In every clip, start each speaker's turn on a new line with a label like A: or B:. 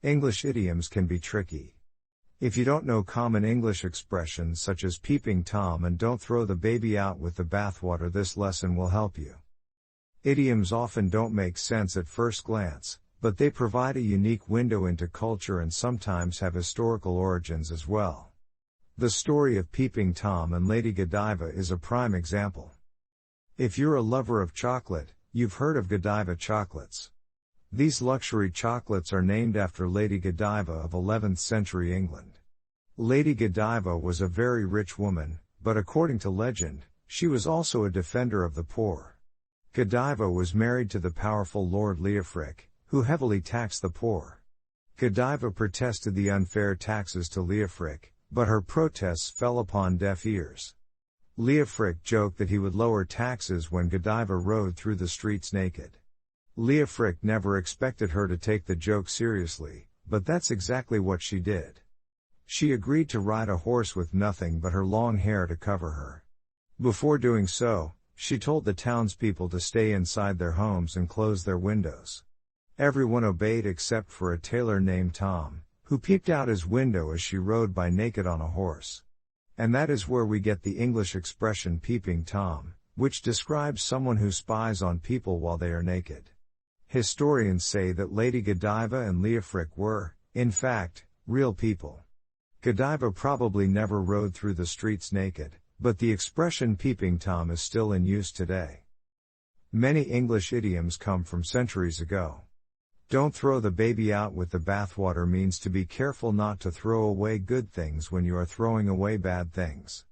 A: English idioms can be tricky. If you don't know common English expressions such as peeping Tom and don't throw the baby out with the bathwater, this lesson will help you. Idioms often don't make sense at first glance, but they provide a unique window into culture and sometimes have historical origins as well. The story of Peeping Tom and Lady Godiva is a prime example. If you're a lover of chocolate, you've heard of Godiva chocolates. These luxury chocolates are named after Lady Godiva of 11th century England. Lady Godiva was a very rich woman, but according to legend, she was also a defender of the poor. Godiva was married to the powerful Lord Leofric, who heavily taxed the poor. Godiva protested the unfair taxes to Leofric, but her protests fell upon deaf ears. Leofric joked that he would lower taxes when Godiva rode through the streets naked. Leofric never expected her to take the joke seriously, but that's exactly what she did. She agreed to ride a horse with nothing but her long hair to cover her. Before doing so, she told the townspeople to stay inside their homes and close their windows. Everyone obeyed except for a tailor named Tom, who peeped out his window as she rode by naked on a horse. And that is where we get the English expression peeping Tom, which describes someone who spies on people while they are naked. Historians say that Lady Godiva and Leofric were, in fact, real people. Godiva probably never rode through the streets naked, but the expression peeping Tom is still in use today. Many English idioms come from centuries ago. Don't throw the baby out with the bathwater means to be careful not to throw away good things when you are throwing away bad things.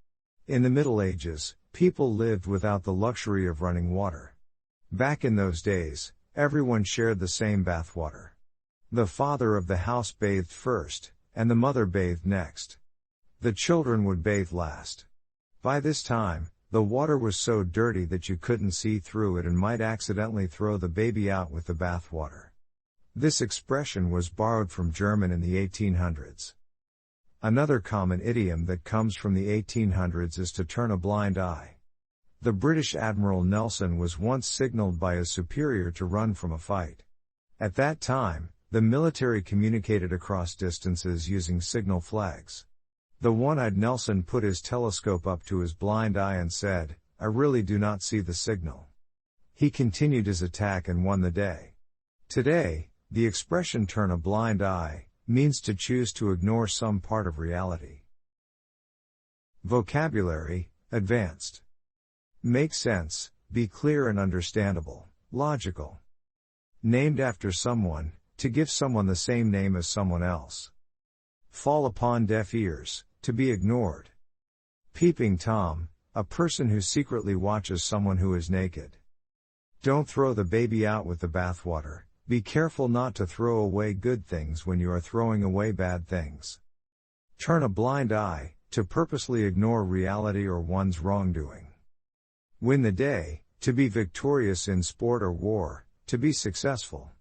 A: In the Middle Ages, people lived without the luxury of running water. Back in those days, everyone shared the same bathwater. The father of the house bathed first, and the mother bathed next. The children would bathe last. By this time, the water was so dirty that you couldn't see through it and might accidentally throw the baby out with the bathwater. This expression was borrowed from German in the 1800s. Another common idiom that comes from the 1800s is to turn a blind eye. The British Admiral Nelson was once signaled by his superior to run from a fight. At that time, the military communicated across distances using signal flags. The one-eyed Nelson put his telescope up to his blind eye and said, "I really do not see the signal." He continued his attack and won the day. Today, the expression turn a blind eye means to choose to ignore some part of reality. Vocabulary, advanced. Make sense, be clear and understandable, logical. Named after someone, to give someone the same name as someone else. Fall upon deaf ears, to be ignored. Peeping Tom, a person who secretly watches someone who is naked. Don't throw the baby out with the bathwater, be careful not to throw away good things when you are throwing away bad things. Turn a blind eye, to purposely ignore reality or one's wrongdoing. Win the day, to be victorious in sport or war, to be successful.